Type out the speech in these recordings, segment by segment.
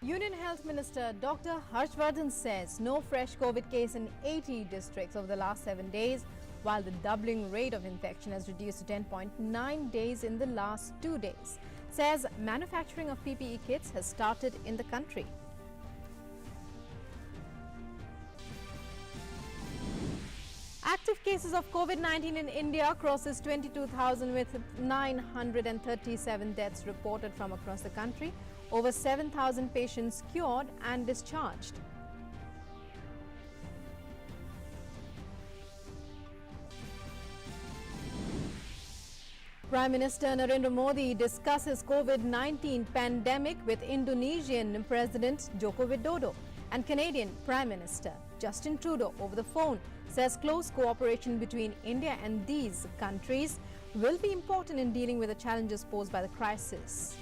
Union Health Minister Dr. Harshvardhan says no fresh COVID case in 80 districts over the last 7 days, while the doubling rate of infection has reduced to 10.9 days in the last 2 days. Says manufacturing of PPE kits has started in the country. Active cases of COVID-19 in India crosses 22,000 with 937 deaths reported from across the country. Over 7,000 patients cured and discharged. Prime Minister Narendra Modi discusses COVID-19 pandemic with Indonesian President Joko Widodo and Canadian Prime Minister Justin Trudeau over the phone. Says close cooperation between India and these countries will be important in dealing with the challenges posed by the crisis.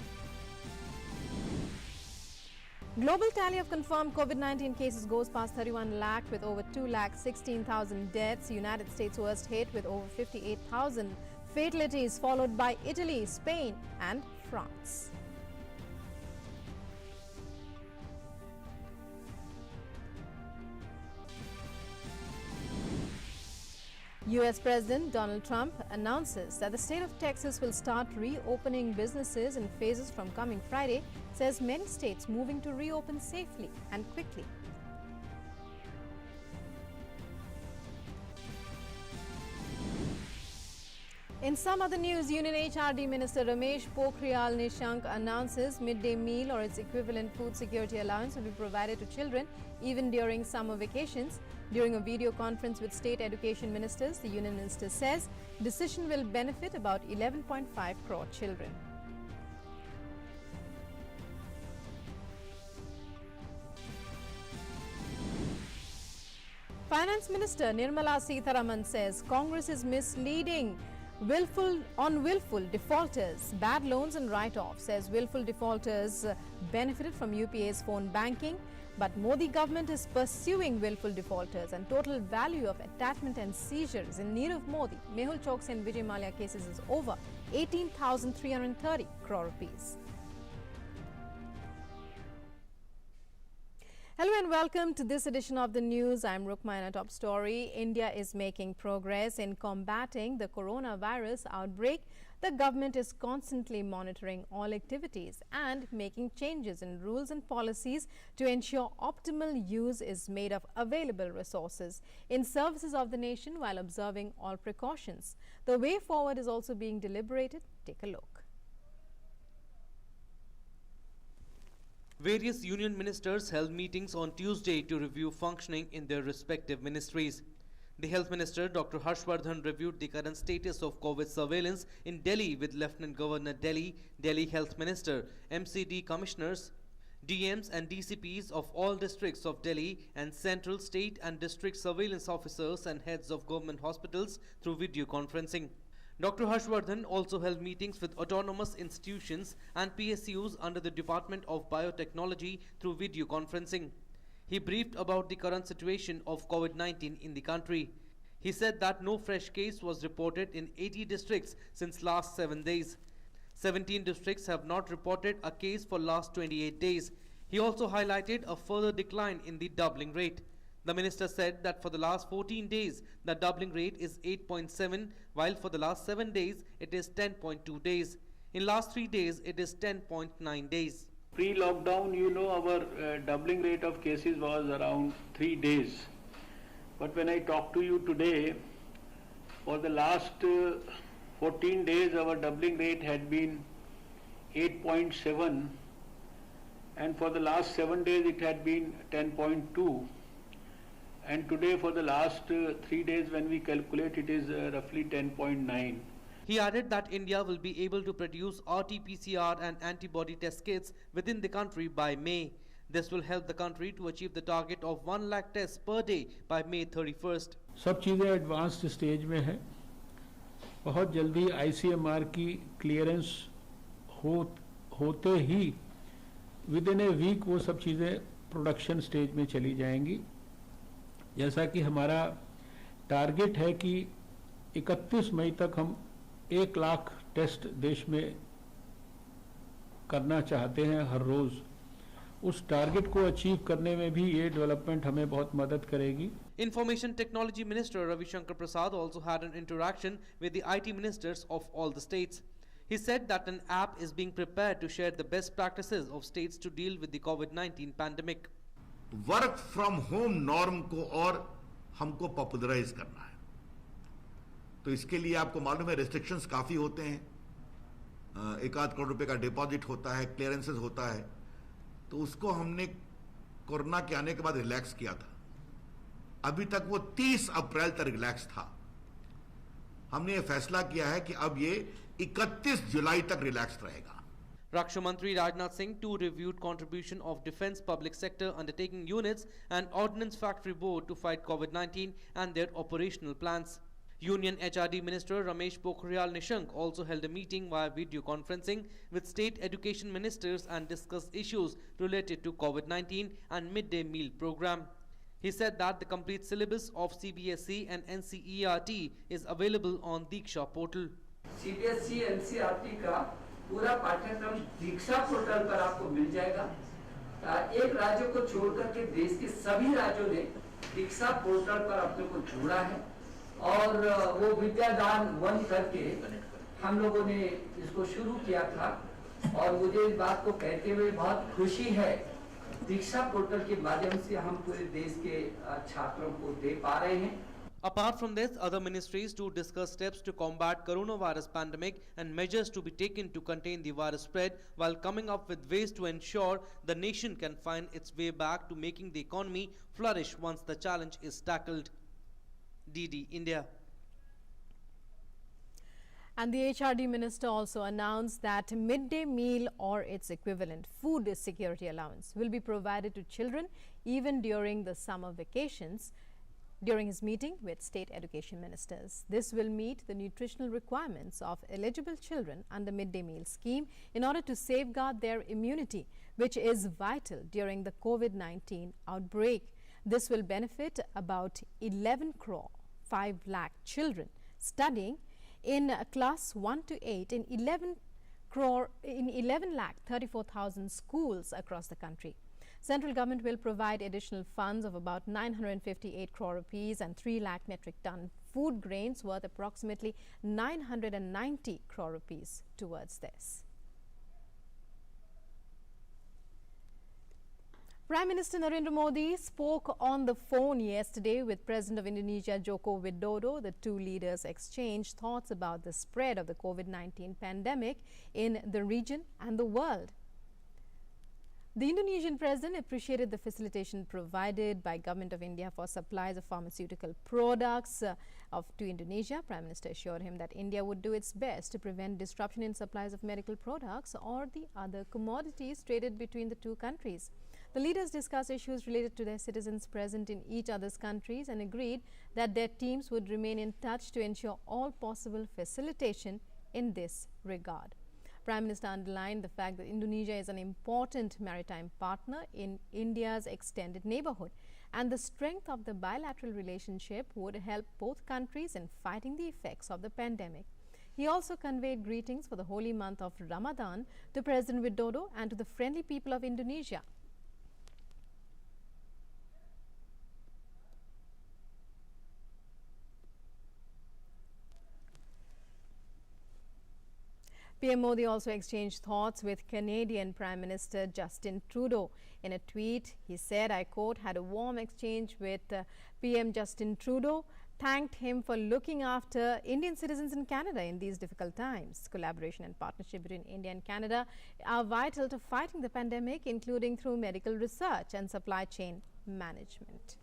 Global tally of confirmed COVID-19 cases goes past 31 lakh with over 2,16,000 deaths. United States worst hit with over 58,000 fatalities, followed by Italy, Spain and France. US President Donald Trump announces that the state of Texas will start reopening businesses in phases from coming Friday, says many states moving to reopen safely and quickly. In some other news, Union HRD Minister Ramesh Pokhriyal Nishank announces midday meal or its equivalent food security allowance will be provided to children even during summer vacations. During a video conference with state education ministers, the union minister says decision will benefit about 11.5 crore children. Finance Minister Nirmala Sitharaman says Congress is misleading willful defaulters, bad loans and write-offs. Says willful defaulters benefited from UPA's phone banking, but Modi government is pursuing willful defaulters, and total value of attachment and seizures in need of Modi, Mehul Choksey and Vijay Mallya cases is over 18,330 crore rupees. Hello and welcome to this edition of the news. I'm Rukma. Top story. India is making progress in combating the coronavirus outbreak. The government is constantly monitoring all activities and making changes in rules and policies to ensure optimal use is made of available resources in services of the nation while observing all precautions. The way forward is also being deliberated. Take a look. Various union ministers held meetings on Tuesday to review functioning in their respective ministries. The Health Minister Dr. Harshvardhan reviewed the current status of COVID surveillance in Delhi with Lieutenant Governor Delhi Health Minister, MCD Commissioners, DMs and DCPs of all districts of Delhi and central, state and district surveillance officers and heads of government hospitals through video conferencing. Dr. Harshvardhan also held meetings with autonomous institutions and PSUs under the Department of Biotechnology through video conferencing. He briefed about the current situation of COVID-19 in the country. He said that no fresh case was reported in 80 districts since last 7 days. 17 districts have not reported a case for last 28 days. He also highlighted a further decline in the doubling rate. The minister said that for the last 14 days, the doubling rate is 8.7, while for the last 7 days, it is 10.2 days. In last 3 days, it is 10.9 days. Pre-lockdown, our doubling rate of cases was around 3 days. But when I talk to you today, for the last 14 days, our doubling rate had been 8.7, and for the last 7 days, it had been 10.2. And today for the last 3 days when we calculate it is roughly 10.9. He added that India will be able to produce RT-PCR and antibody test kits within the country by May. This will help the country to achieve the target of 1 lakh tests per day by May 31st. सब चीज़ें advanced stage में है. बहुत जल्दी ICMR की clearance होते ही with in a week वो सब चीज़ें प्रोडक्शन स्टेज में चली जाएंगी. जैसा कि हमारा टारगेट है कि 31 मई तक हम 1 लाख टेस्ट देश में करना चाहते हैं हर रोज. उस टारगेट को अचीव करने में भी ये डेवलपमेंट हमें बहुत मदद करेगी. Information Technology Minister Ravi Shankar Prasad also had an interaction with the IT ministers of all the states. He said that an app is being prepared to share the best practices of states to deal with the COVID-19 pandemic. Work from home norm को और हमको popularise करना है. तो इसके लिए आपको मालूम है रेस्ट्रिक्शंस काफी होते हैं. 1-8 करोड़ रुपए का डिपॉजिट होता है, क्लियरेंसेस होता है. तो उसको हमने कोरोना के आने के बाद रिलैक्स किया था. अभी तक वो 30 अप्रैल तक रिलैक्स था. हमने ये फैसला किया है कि अब ये 31 जुलाई तक रिलैक्स रहेगा. Raksha Mantri Rajnath Singh too reviewed contribution of defense public sector undertaking units and Ordnance Factory Board to fight COVID-19 and their operational plans. Union HRD Minister Ramesh Pokhriyal Nishank also held a meeting via video conferencing with state education ministers and discussed issues related to COVID-19 and midday meal program. He said that the complete syllabus of CBSE and NCERT is available on Diksha portal. CBSE NCERT का पूरा पाठ्यक्रम दीक्षा portal पर आपको मिल जाएगा. एक राज्य को छोड़कर के देश के सभी राज्यों ने दीक्षा पोर्टल पर अपने को जोड़ा है और वो विद्यादान 1 करके हम लोगों ने इसको शुरू किया था. और मुझे इस बात को कहते हुए बहुत खुशी है, दीक्षा पोर्टल के माध्यम से हम पूरे देश के छात्रों को दे पा रहे हैं. Apart from this, other ministries too discuss steps to combat coronavirus pandemic and measures to be taken to contain the virus spread while coming up with ways to ensure the nation can find its way back to making the economy flourish once the challenge is tackled. DD India. And the HRD minister also announced that midday meal or its equivalent food security allowance will be provided to children even during the summer vacations during his meeting with state education ministers. This will meet the nutritional requirements of eligible children under midday meal scheme in order to safeguard their immunity, which is vital during the COVID-19 outbreak. This will benefit about 11 crore 5 lakh children studying in class 1 to 8 in 11 lakh 34,000 schools across the country. Central government will provide additional funds of about 958 crore rupees and 3 lakh metric ton food grains worth approximately 990 crore rupees towards this. Prime Minister Narendra Modi spoke on the phone yesterday with President of Indonesia Joko Widodo. The two leaders exchanged thoughts about the spread of the COVID-19 pandemic in the region and the world. The Indonesian president appreciated the facilitation provided by Government of India for supplies of pharmaceutical products to Indonesia. Prime Minister assured him that India would do its best to prevent disruption in supplies of medical products or the other commodities traded between the two countries. The leaders discussed issues related to their citizens present in each other's countries and agreed that their teams would remain in touch to ensure all possible facilitation in this regard. Prime Minister underlined the fact that Indonesia is an important maritime partner in India's extended neighborhood, and the strength of the bilateral relationship would help both countries in fighting the effects of the pandemic. He also conveyed greetings for the holy month of Ramadan to President Widodo and to the friendly people of Indonesia. PM Modi also exchanged thoughts with Canadian Prime Minister Justin Trudeau. In a tweet, he said, I quote, had a warm exchange with PM Justin Trudeau, thanked him for looking after Indian citizens in Canada in these difficult times. Collaboration and partnership between India and Canada are vital to fighting the pandemic, including through medical research and supply chain management.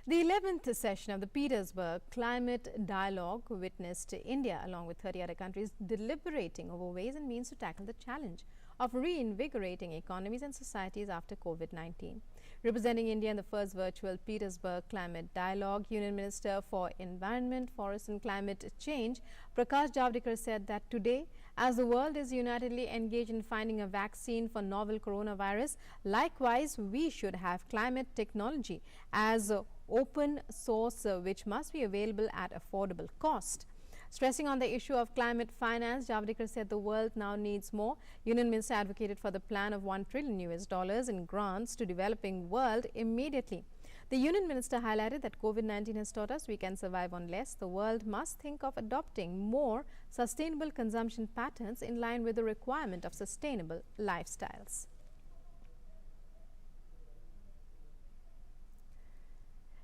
The 11th session of the Petersburg Climate Dialogue witnessed India, along with 30 other countries, deliberating over ways and means to tackle the challenge of reinvigorating economies and societies after COVID-19. Representing India in the first virtual Petersburg Climate Dialogue, Union Minister for Environment, Forest and Climate Change, Prakash Javadekar said that today, as the world is unitedly engaged in finding a vaccine for novel coronavirus, likewise, we should have climate technology as open source which must be available at affordable cost. Stressing on the issue of climate finance, Javadekar said the world now needs more. Union Minister advocated for the plan of $1 trillion in grants to developing world immediately. The Union Minister highlighted that COVID-19 has taught us we can survive on less. The world must think of adopting more sustainable consumption patterns in line with the requirement of sustainable lifestyles.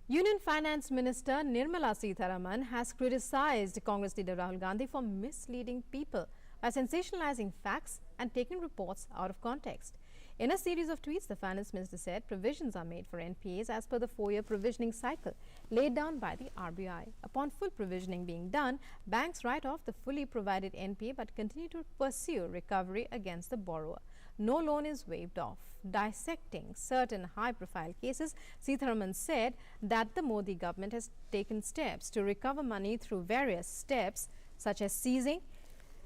Union Finance Minister Nirmala Sitharaman has criticized Congress leader Rahul Gandhi for misleading people by sensationalizing facts and taking reports out of context. In a series of tweets, the Finance Minister said provisions are made for NPAs as per the 4-year provisioning cycle laid down by the RBI. Upon full provisioning being done, banks write off the fully provided NPA but continue to pursue recovery against the borrower. No loan is waived off. Dissecting certain high-profile cases, Sitharaman said that the Modi government has taken steps to recover money through various steps such as seizing,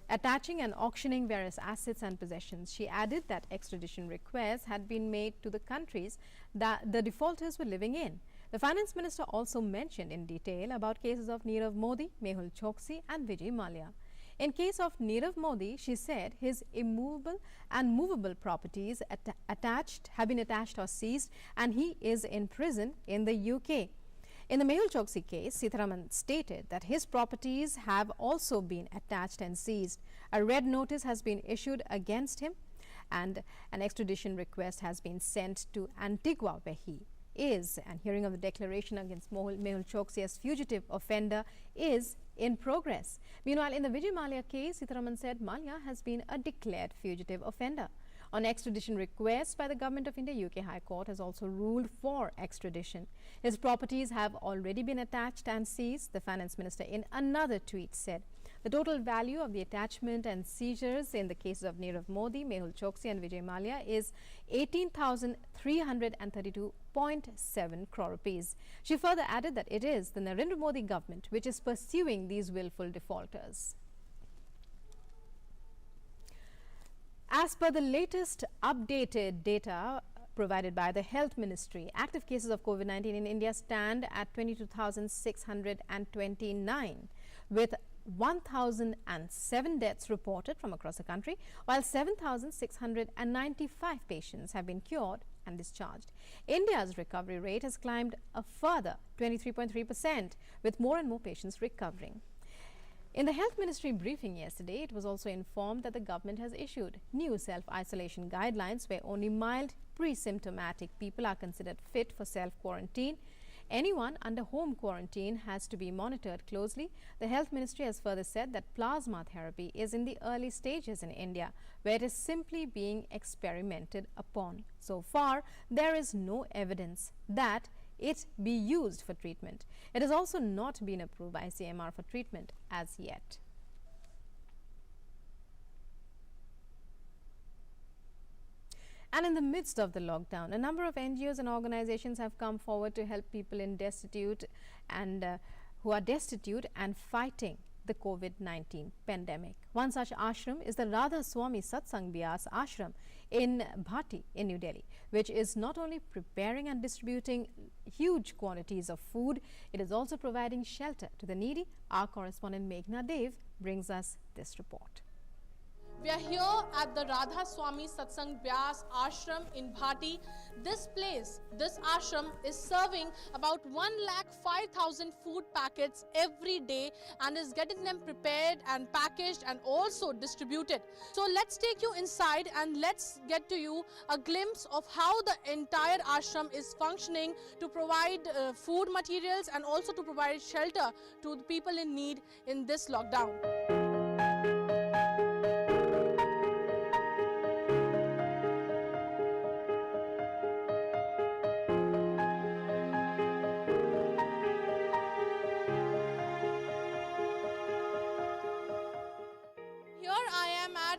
attaching and auctioning various assets and possessions. She added that extradition requests had been made to the countries that the defaulters were living in. The Finance Minister also mentioned in detail about cases of Nirav Modi, Mehul Choksi and Vijay Mallya. In case of Nirav Modi, she said his immovable and movable properties have been attached or seized and he is in prison in the UK. In the Mehul Choksi case, Sitharaman stated that his properties have also been attached and seized. A red notice has been issued against him and an extradition request has been sent to Antigua where he is. And hearing of the declaration against Mehul Choksi as fugitive offender is in progress. Meanwhile, in the Vijay Mallya case, Sitharaman said Mallya has been a declared fugitive offender. On extradition request by the Government of India, UK High Court has also ruled for extradition. His properties have already been attached and seized. The Finance Minister in another tweet said the total value of the attachment and seizures in the cases of Nirav Modi, Mehul Choksi and Vijay Mallya is 18,332.7 crore rupees. She further added that it is the Narendra Modi government which is pursuing these willful defaulters. As per the latest updated data provided by the Health Ministry, active cases of COVID-19 in India stand at 22,629 with 1,007 deaths reported from across the country, while 7,695 patients have been cured and discharged. India's recovery rate has climbed a further 23.3% with more and more patients recovering. In the Health Ministry briefing yesterday, it was also informed that the government has issued new self-isolation guidelines where only mild pre-symptomatic people are considered fit for self-quarantine. Anyone under home quarantine has to be monitored closely. The Health Ministry has further said that plasma therapy is in the early stages in India, where it is simply being experimented upon. So far, there is no evidence that it be used for treatment. It has also not been approved by CMR for treatment as yet. And in the midst of the lockdown, a number of NGOs and organizations have come forward to help people in destitute and who are destitute and fighting the COVID-19 pandemic. One such ashram is the Radha Swami Satsang Ashram in Bhati in New Delhi, which is not only preparing and distributing huge quantities of food, it is also providing shelter to the needy. Our correspondent Meghna Dev brings us this report. We are here at the Radha Swami Satsang Ashram in Bhati. This place, this ashram is serving about 1,05,000 food packets every day and is getting them prepared and packaged and also distributed. So let's take you inside and let's get to you a glimpse of how the entire ashram is functioning to provide food materials and also to provide shelter to the people in need in this lockdown.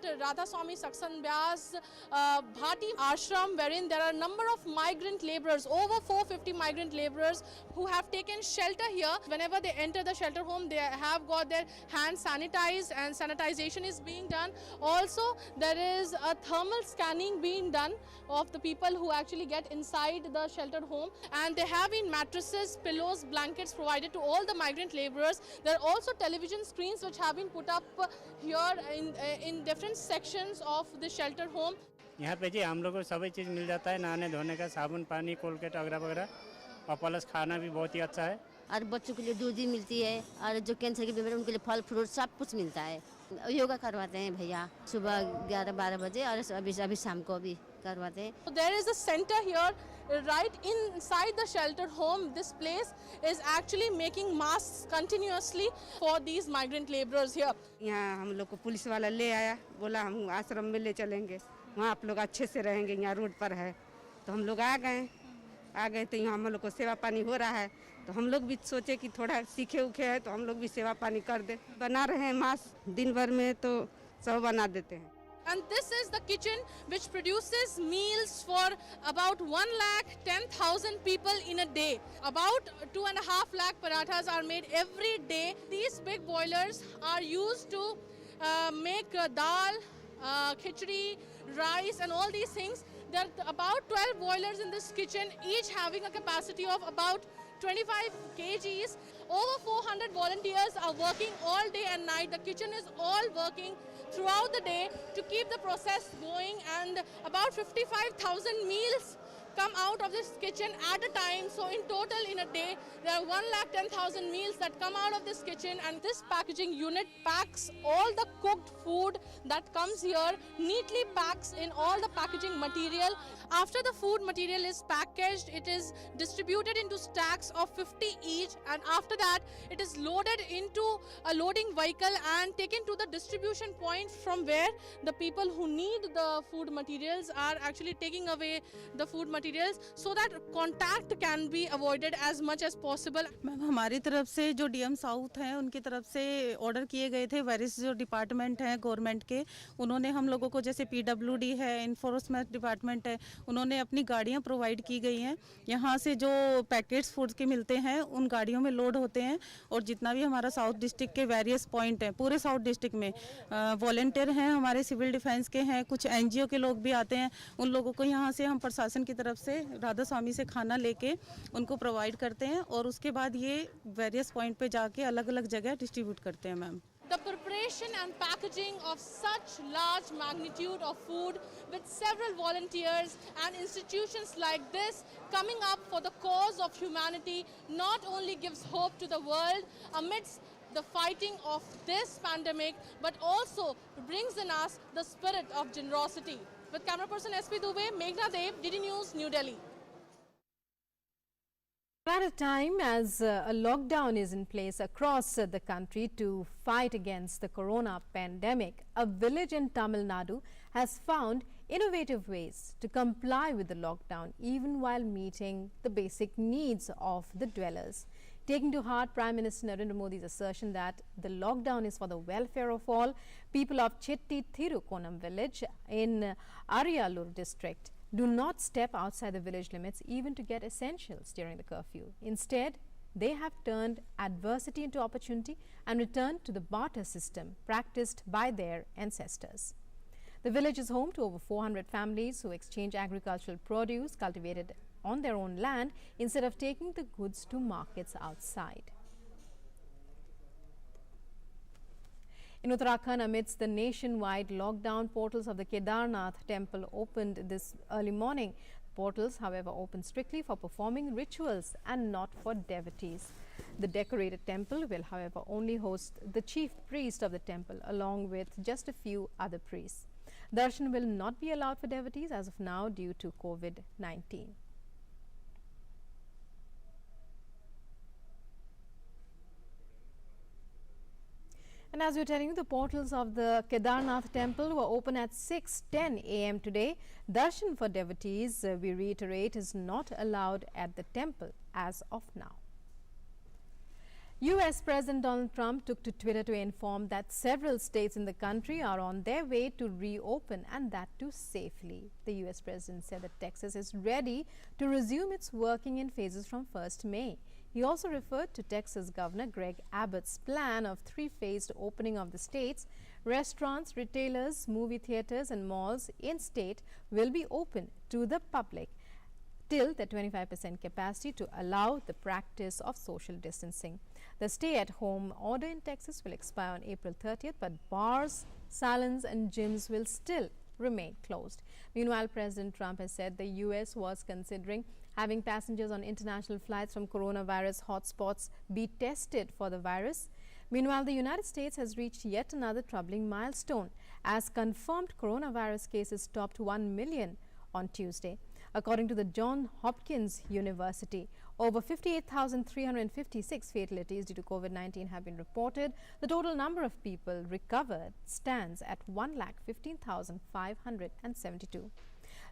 at Radha Swami Satsang Bhati Ashram, wherein there are a number of migrant laborers, over 450 migrant laborers who have taken shelter here. Whenever they enter the shelter home, they have got their hands sanitized and sanitization is being done. Also, there is a thermal scanning being done of the people who actually get inside the sheltered home, and there have been mattresses, pillows, blankets provided to all the migrant laborers. There are also television screens which have been put up here in different sections of the sheltered home. यहाँ पे जी हम लोग को सभी चीज़ मिल जाता है, नहाने धोने का साबुन पानी कोलगेट वगैरह वगैरह, और प्लस खाना भी बहुत ही अच्छा है। और बच्चों के लिए दूध भी मिलती है, और जो कैंसर के बीमारी उनके लिए फल फ्रूट सब कुछ मिलता है। योगा करवाते हैं भैया सुबह 11-12 बजे, और अभी शाम को भी करवाते हैं। So there is a center here right inside the shelter home. This place is actually making masks continuously for these migrant laborers here. यहाँ हम लोग को पुलिस वाला ले आया, बोला हम आश्रम में ले चलेंगे, वहाँ आप लोग अच्छे से रहेंगे, यहाँ रोड पर है। तो हम लोग आ गए तो यहाँ हम लोग को सेवा पानी हो रहा है, तो हम लोग भी सोचे कि थोड़ा सीखे उखे हैं तो हम लोग भी सेवा पानी कर दे। बना रहे हैं मास्क, दिन भर में तो सब बना देते हैं। And this is the kitchen which produces meals for about 1,10,000 people in a day. About 2.5 lakh parathas are made every day. These big boilers are used to make dal, khichdi, rice and all these things. There are about 12 boilers in this kitchen, each having a capacity of about 25 kgs. Over 400 volunteers are working all day and night. The kitchen is all working throughout the day to keep the process going, and about 55,000 meals come out of this kitchen at a time. So in total in a day there are 1,10,000 meals that come out of this kitchen, and this packaging unit packs all the cooked food that comes here, neatly packs in all the packaging material. After the food material is packaged, it is distributed into stacks of 50 each, and after that it is loaded into a loading vehicle and taken to the distribution point, from where the people who need the food materials are actually taking away the food materials so that contact can be avoided as much as possible. Ma'am हमारी तरफ से जो DM south हैं उनकी तरफ से order किए गए थे, वेरियस जो डिपार्टमेंट हैं गवर्नमेंट के, उन्होंने हम लोगों को, जैसे पीडब्ल्यूडी है, इन्फोर्समेंट डिपार्टमेंट है, उन्होंने अपनी गाड़ियां प्रोवाइड की गई हैं। यहाँ से जो पैकेट्स फूड्स के मिलते हैं उन गाड़ियों में लोड होते हैं, और जितना भी हमारा साउथ डिस्ट्रिक्ट के वेरियस पॉइंट हैं, पूरे साउथ डिस्ट्रिक्ट में वॉलंटियर हैं, हमारे सिविल डिफेंस के हैं, कुछ एनजीओ के लोग भी आते हैं। उन लोगों को यहाँ से हम प्रशासन की तरफ से राधा स्वामी से खाना लेके उनको प्रोवाइड करते हैं, और उसके बाद ये वेरियस पॉइंट पे जाके अलग अलग जगह डिस्ट्रीब्यूट करते हैं। Ma'am The preparation and packaging of such large magnitude of food with several volunteers and institutions like this coming up for the cause of humanity not only gives hope to the world amidst the fighting of this pandemic, but also brings in us the spirit of generosity. With camera person SP Dubey, Meghna Dev, DD News, New Delhi. At a time as a lockdown is in place across the country to fight against the corona pandemic, a village in Tamil Nadu has found innovative ways to comply with the lockdown even while meeting the basic needs of the dwellers. Taking to heart Prime Minister Narendra Modi's assertion that the lockdown is for the welfare of all, people of Chetti Thirukonam village in Ariyalur district do not step outside the village limits even to get essentials during the curfew. Instead, they have turned adversity into opportunity and returned to the barter system practiced by their ancestors. The village is home to over 400 families who exchange agricultural produce cultivated on their own land instead of taking the goods to markets outside. In Uttarakhand, amidst the nationwide lockdown, portals of the Kedarnath temple opened this early morning. Portals, however, open strictly for performing rituals and not for devotees. The decorated temple will, however, only host the chief priest of the temple along with just a few other priests. Darshan will not be allowed for devotees as of now due to COVID-19. And as we are telling you, the portals of the Kedarnath temple were open at 6:10 a.m. today. Darshan for devotees, we reiterate, is not allowed at the temple as of now. US President Donald Trump took to Twitter to inform that several states in the country are on their way to reopen, and that too safely. The US President said that Texas is ready to resume its working in phases from 1st May. He also referred to Texas Governor Greg Abbott's plan of three-phased opening of the states. Restaurants, retailers, movie theaters and malls in-state will be open to the public till the 25% capacity to allow the practice of social distancing. The stay-at-home order in Texas will expire on April 30th, but bars, salons and gyms will still remain closed. Meanwhile, President Trump has said the U.S. was considering having passengers on international flights from coronavirus hotspots be tested for the virus. Meanwhile, the United States has reached yet another troubling milestone as confirmed coronavirus cases topped 1 million on Tuesday. According to the Johns Hopkins University, over 58,356 fatalities due to COVID-19 have been reported. The total number of people recovered stands at 1,15,572.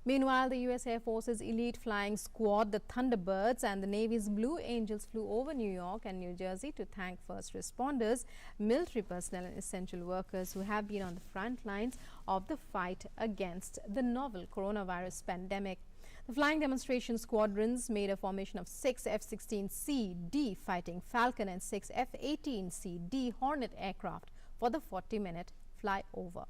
Meanwhile, the U.S. Air Force's elite flying squad, the Thunderbirds, and the Navy's Blue Angels flew over New York and New Jersey to thank first responders, military personnel and essential workers who have been on the front lines of the fight against the novel coronavirus pandemic. The flying demonstration squadrons made a formation of 6 F-16C-D Fighting Falcon and 6 F-18C-D Hornet aircraft for the 40-minute flyover.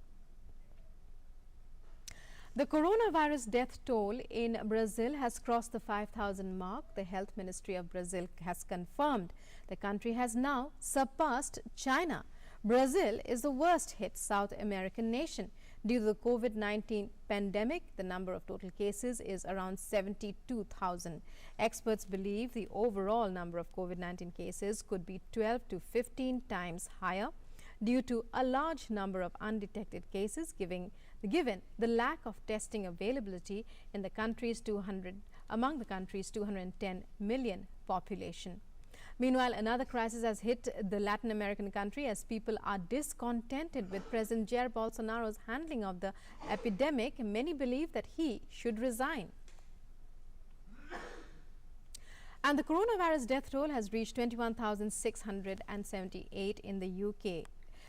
The coronavirus death toll in Brazil has crossed the 5,000 mark. The Health Ministry of Brazil has confirmed the country has now surpassed China. Brazil is the worst hit South American nation. Due to the COVID-19 pandemic, the number of total cases is around 72,000. Experts believe the overall number of COVID-19 cases could be 12 to 15 times higher due to a large number of undetected cases, given the lack of testing availability in the country's 210 million population. Meanwhile, another crisis has hit the Latin American country as people are discontented with President Jair Bolsonaro's handling of the epidemic. Many believe that he should resign. And the coronavirus death toll has reached 21,678 in the UK.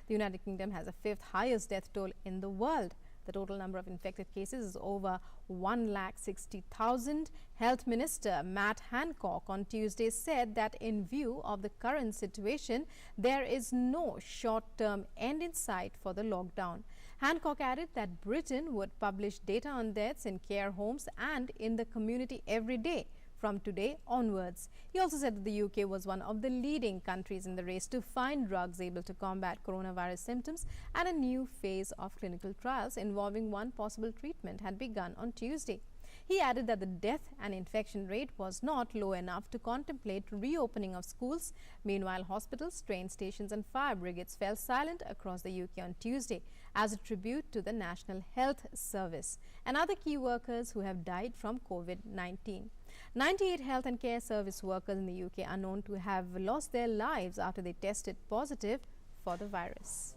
The United Kingdom has the 5th highest death toll in the world. The total number of infected cases is over 160,000. Health Minister Matt Hancock on Tuesday said that in view of the current situation, there is no short-term end in sight for the lockdown. Hancock added that Britain would publish data on deaths in care homes and in the community every day from today onwards. He also said that the UK was one of the leading countries in the race to find drugs able to combat coronavirus symptoms, and a new phase of clinical trials involving one possible treatment had begun on Tuesday. He added that the death and infection rate was not low enough to contemplate reopening of schools. Meanwhile, hospitals, train stations and fire brigades fell silent across the UK on Tuesday as a tribute to the National Health Service and other key workers who have died from COVID-19. 98 health and care service workers in the UK are known to have lost their lives after they tested positive for the virus.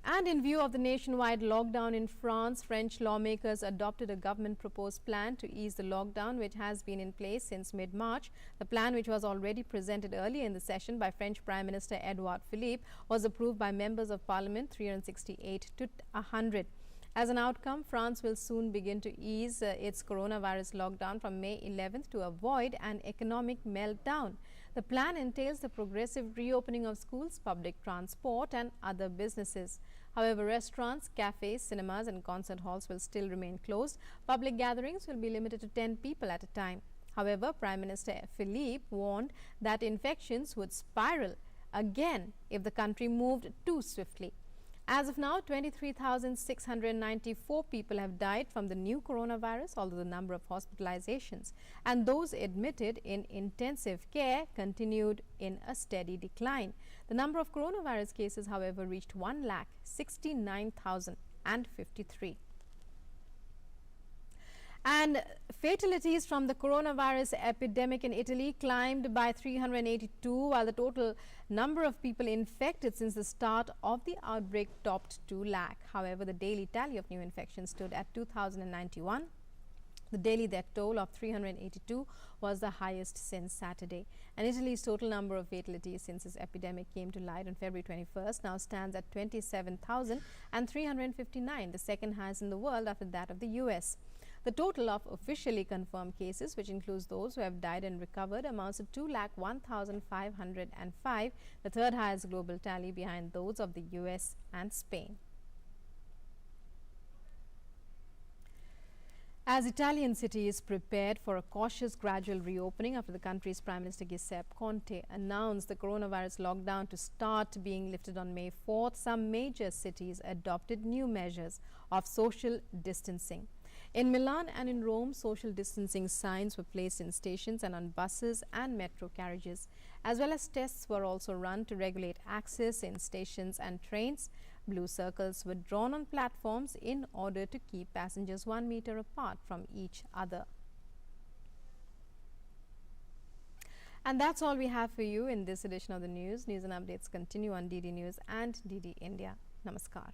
And in view of the nationwide lockdown in France, French lawmakers adopted a government-proposed plan to ease the lockdown, which has been in place since mid-March. The plan, which was already presented earlier in the session by French Prime Minister Edouard Philippe, was approved by members of parliament 368 to 100. As an outcome, France will soon begin to ease its coronavirus lockdown from May 11th to avoid an economic meltdown. The plan entails the progressive reopening of schools, public transport and other businesses. However, restaurants, cafes, cinemas and concert halls will still remain closed. Public gatherings will be limited to 10 people at a time. However, Prime Minister Philippe warned that infections would spiral again if the country moved too swiftly. As of now, 23,694 people have died from the new coronavirus, although the number of hospitalizations and those admitted in intensive care continued in a steady decline. The number of coronavirus cases, however, reached 1,69,053. And fatalities from the coronavirus epidemic in Italy climbed by 382, while the total number of people infected since the start of the outbreak topped 2 lakh. However, the daily tally of new infections stood at 2,091. The daily death toll of 382 was the highest since Saturday. And Italy's total number of fatalities since this epidemic came to light on February 21st now stands at 27,359, the second highest in the world after that of the US. The total of officially confirmed cases, which includes those who have died and recovered, amounts to 2,01,505, the third highest global tally behind those of the US and Spain. As Italian cities prepared for a cautious gradual reopening after the country's Prime Minister Giuseppe Conte announced the coronavirus lockdown to start being lifted on May 4th, some major cities adopted new measures of social distancing. In Milan and in Rome, social distancing signs were placed in stations and on buses and metro carriages, as well as tests were also run to regulate access in stations and trains. Blue circles were drawn on platforms in order to keep passengers 1 meter apart from each other. And that's all we have for you in this edition of the news. News and updates continue on DD News and DD India. Namaskar.